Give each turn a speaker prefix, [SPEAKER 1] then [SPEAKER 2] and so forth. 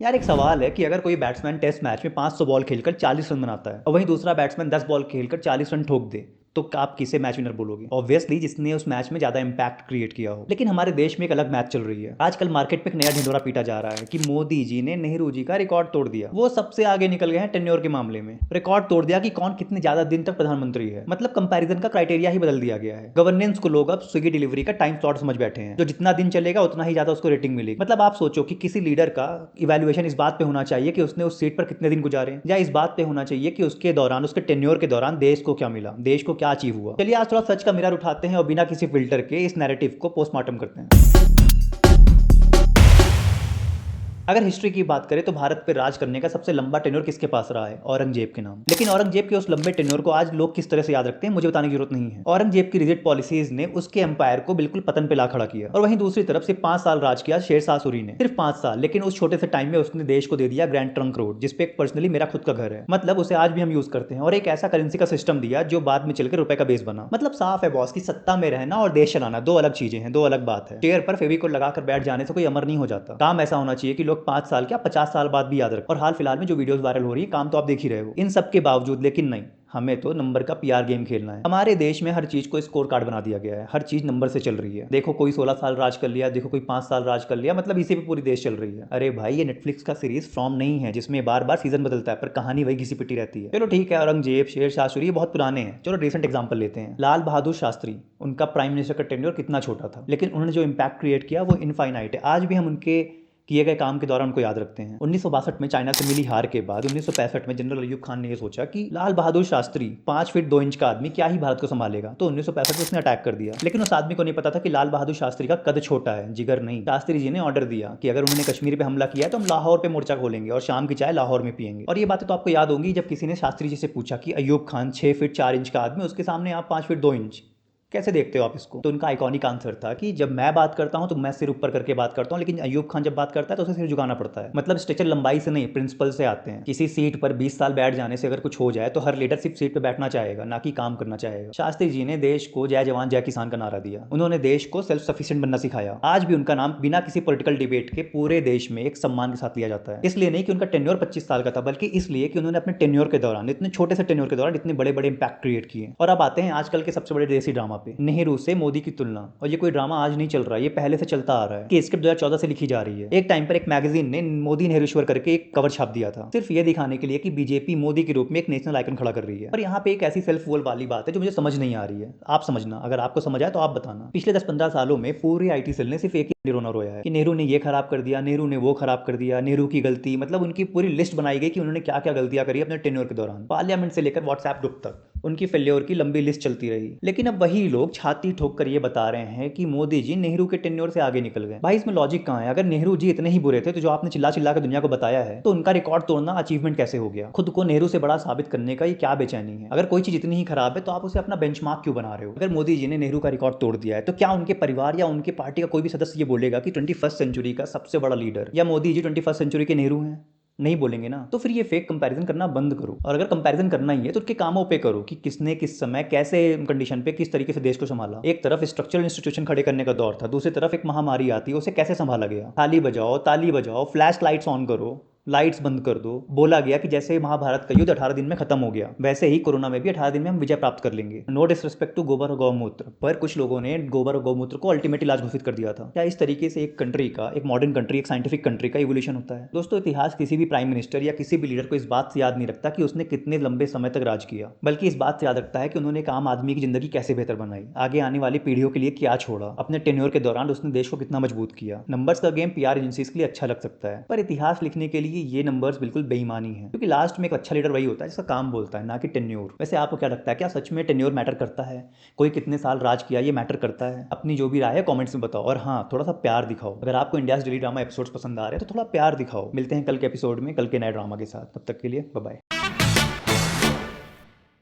[SPEAKER 1] यार एक सवाल है कि अगर कोई बैट्समैन टेस्ट मैच में 500 बॉल खेलकर 40 रन बनाता है और वहीं दूसरा बैट्समैन 10 बॉल खेलकर 40 रन ठोक दे, तो आप किसे मैच विनर बोलोगे? ऑब्वियसली जिसने उस मैच में ज्यादा इंपैक्ट क्रिएट किया हो। लेकिन हमारे देश में एक अलग मैच चल रही है। आजकल मार्केट में एक नया ढिंढोरा पीटा जा रहा है कि मोदी जी ने नेहरू जी का रिकॉर्ड तोड़ दिया। वो सबसे आगे निकल गए हैं टेन्योर के मामले में। रिकॉर्ड तोड़ दिया कि कौन कितने ज्यादा दिन तक प्रधानमंत्री है। मतलब कंपैरिजन का क्राइटेरिया ही बदल दिया गया है। गवर्नेंस को लोग अब स्विगी डिलीवरी का टाइम स्लॉट समझ बैठे हैं। जो जितना दिन चलेगा उतना ही ज्यादा उसको रेटिंग मिलेगी। मतलब आप सोचो कि किसी लीडर का इवैल्यूएशन इस बात पे होना चाहिए कि उसने उस सीट पर कितने दिन गुजारे, या इस बात पे होना चाहिए कि उसके दौरान, उसके टेन्योर के दौरान देश को क्या मिला, देश को क्या अचीव हुआ। चलिए आज थोड़ा सच का मिरर उठाते हैं और बिना किसी फिल्टर के इस नैरेटिव को पोस्टमार्टम करते हैं। अगर हिस्ट्री की बात करें तो भारत पर राज करने का सबसे लंबा टेन्योर किसके पास रहा है? औरंगजेब के नाम। लेकिन औरंगजेब के उस लंबे टेन्योर को आज लोग किस तरह से याद रखते हैं, मुझे बताने की जरूरत नहीं है। औरंगजेब की रिजिड पॉलिसीज ने उसके एम्पायर को बिल्कुल पतन पे ला खड़ा किया। और वहीं दूसरी तरफ से 5 साल राज किया शेरशाह सूरी ने। सिर्फ 5 साल, लेकिन उस छोटे से टाइम में उसने देश को दे दिया ग्रैंड ट्रंक रोड, जिसपे पर्सनली मेरा खुद का घर है। मतलब उसे आज भी हम यूज करते हैं। और एक ऐसा करेंसी का सिस्टम दिया जो बाद में चलकर रुपए का बेस बना। मतलब साफ है बॉस की सत्ता में रहना और देश चलाना दो अलग चीजें हैं, दो अलग बात है। चेयर पर फेविकोल लगाकर बैठ जाने से कोई अमर नहीं हो जाता। काम ऐसा होना चाहिए कि लोग 5 साल क्या 50 साल बाद भी याद रखें। और हाल फिलहाल में जो वीडियोस वायरल हो रही है, काम तो आप देख ही रहे हो। इन सब के बावजूद लेकिन नहीं, हमें तो नंबर का पीआर गेम खेलना है। हमारे देश में हर चीज को स्कोर कार्ड बना दिया गया है। हर चीज नंबर से चल रही है। देखो कोई 16 साल राज कर लिया, देखो कोई 5 साल राज कर लिया, मतलब इसी पे पूरी देश चल रही है। अरे भाई ये नेटफ्लिक्स का सीरीज फ्रॉम नहीं है जिसमें बार बार सीजन बदलता है पर कहानी वही घिसी पिटी रहती है। चलो ठीक है, औरंगजेब, शेरशाह सूरी ये बहुत पुराने हैं। चलो रिसेंट एग्जाम्पल लेते हैं, लाल बहादुर शास्त्री। उनका प्राइम मिनिस्टर का टेन्योर कितना छोटा था, लेकिन उन्होंने जो इम्पैक्ट क्रिएट किया वो इनफाइनाइट है। आज भी हम उनके किए गए काम के दौरान उनको याद रखते हैं। 1962 में चाइना से मिली हार के बाद 1965 में जनरल अयूब खान ने यह सोचा कि लाल बहादुर शास्त्री 5 फीट 2 इंच का आदमी क्या ही भारत को संभालेगा, तो 1965 में उसने अटैक कर दिया। लेकिन उस आदमी को नहीं पता था कि लाल बहादुर शास्त्री का कद छोटा है, जिगर नहीं। शास्त्री जी ने ऑर्डर दिया कि अगर उन्होंने कश्मीर पे हमला किया है तो हम लाहौर पे मोर्चा खोलेंगे और शाम की चाय लाहौर में पियेंगे। और ये बातें तो आपको याद होंगी जब किसी ने शास्त्री जी से पूछा कि अयूब खान 6 फीट 4 इंच का आदमी, उसके सामने आप 5 फीट 2 इंच, कैसे देखते हो आप इसको? तो उनका आइकॉनिक आंसर था कि जब मैं बात करता हूं तो मैं सिर ऊपर करके बात करता हूं, लेकिन अयूब खान जब बात करता है तो उसे सिर झुकाना पड़ता है। मतलब स्ट्रक्चर लंबाई से नहीं, प्रिंसिपल से आते हैं। किसी सीट पर 20 साल बैठ जाने से अगर कुछ हो जाए तो हर लीडर सिर्फ सीट पर बैठना चाहेगा, ना कि काम करना चाहेगा। शास्त्री जी ने देश को जय जवान जय किसान का नारा दिया। उन्होंने देश को सेल्फ सफिशिएंट बनना सिखाया। आज भी उनका नाम बिना किसी पॉलिटिकल डिबेट के पूरे देश में एक सम्मान के साथ लिया जाता है। इसलिए नहीं कि उनका टेन्योर 25 साल का था, बल्कि इसलिए कि उन्होंने अपने टेन्योर के दौरान, इतने छोटे से टेन्योर के दौरान इतने बड़े बड़े इंपैक्ट क्रिएट किए। और अब आते हैं आजकल के सबसे बड़े देसी ड्रामा पे, नेहरू से मोदी की तुलना। और ये कोई ड्रामा आज नहीं चल रहा है, ये पहले से चलता आ रहा है कि स्क्रिप्ट 2014 से लिखी जा रही है। एक टाइम पर एक मैगजीन ने मोदी नेहरूश्वर करके एक कवर छाप दिया था, सिर्फ ये दिखाने के लिए कि बीजेपी मोदी के रूप में एक नेशनल आइकन खड़ा कर रही है। और यहाँ पे एक ऐसी सेल्फ वोल वाली बात है जो मुझे समझ नहीं आ रही है। आप समझना, अगर आपको समझ आए तो आप बताना। पिछले 10-15 सालों में पूरी आईटी सेल ने सिर्फ एक ही रोना रोया है कि नेहरू ने ये खराब कर दिया, नेहरू ने वो खराब कर दिया, नेहरू की गलती। मतलब उनकी पूरी लिस्ट बनाई गई कि उन्होंने क्या क्या गलतियां करी अपने टेन्योर के दौरान। पार्लियामेंट से लेकर व्हाट्सएप ग्रुप तक उनकी फेल्योर की लंबी लिस्ट चलती रही। लेकिन अब वही लोग छाती ठोक कर ये बता रहे हैं कि मोदी जी नेहरू के टेन्योर से आगे निकल गए। भाई इसमें लॉजिक कहाँ है? अगर नेहरू जी इतने ही बुरे थे तो जो आपने चिल्ला चिल्ला कर दुनिया को बताया है, तो उनका रिकॉर्ड तोड़ना अचीवमेंट कैसे हो गया? खुद को नेहरू से बड़ा साबित करने का ये क्या बेचैनी है? अगर कोई चीज इतनी ही खराब है तो आप उसे अपना बेंचमार्क क्यों बना रहे हो? अगर मोदी जी ने नेहरू का रिकॉर्ड तोड़ दिया है तो क्या उनके परिवार या उनके पार्टी का कोई भी सदस्य ये बोलेगा कि 21st सेंचुरी का सबसे बड़ा लीडर या मोदी जी 21st सेंचुरी के नेहरू हैं? नहीं बोलेंगे ना। तो फिर ये फेक कंपैरिजन करना बंद करो। और अगर कंपैरिजन करना ही है तो उसके कामों पे करो कि किसने किस समय कैसे कंडीशन पे किस तरीके से देश को संभाला। एक तरफ स्ट्रक्चरल इंस्टीट्यूशन खड़े करने का दौर था, दूसरी तरफ एक महामारी आती है, उसे कैसे संभाला गया। थाली बजाओ, ताली बजाओ, फ्लैश लाइट्स ऑन करो, लाइट्स बंद कर दो। बोला गया कि जैसे महाभारत का युद्ध 18 दिन में खत्म हो गया, वैसे ही कोरोना में भी 18 दिन में हम विजय प्राप्त कर लेंगे। नो डिसरिस्पेक्ट टू गोबर और गौमूत्र, पर कुछ लोगों ने गोबर और गौमूत्र को अल्टीमेट इलाज घोषित कर दिया था। क्या इस तरीके से एक कंट्री का, एक मॉडर्न कंट्री, एक साइंटिफिक कंट्री का इवोल्यूशन होता है? दोस्तों इतिहास किसी भी प्राइम मिनिस्टर या किसी भी लीडर को इस बात से याद नहीं रखता कि उसने कितने लंबे समय तक राज किया, बल्कि इस बात से याद रखता है कि उन्होंने एक आम आदमी की जिंदगी कैसे बेहतर बनाई, आगे आने वाली पीढ़ियों के लिए क्या छोड़ा, अपने टेन्योर के दौरान उसने देश को कितना मजबूत किया। नंबर्स का गेम पीआर एजेंसीज के लिए अच्छा लग सकता है, पर इतिहास लिखने के लिए ये नंबर्स बिल्कुल बेईमानी है। क्योंकि लास्ट में एक अच्छा लीडर वही होता है जिसका काम बोलता है, ना कि टेन्योर। वैसे आपको क्या लगता है, क्या सच में टेन्योर मैटर करता है? कोई कितने साल राज किया ये मैटर करता है? अपनी जो भी राय है कमेंट्स में बताओ। और हाँ, थोड़ा सा प्यार दिखाओ। अगर आपको इंडियाज डेली ड्रामा एपिसोड्स पसंद आ रहे हैं तो थोड़ा प्यार दिखाओ। मिलते हैं कल के एपिसोड में, कल के नए ड्रामा के साथ। तब तक के लिए बाय बाय।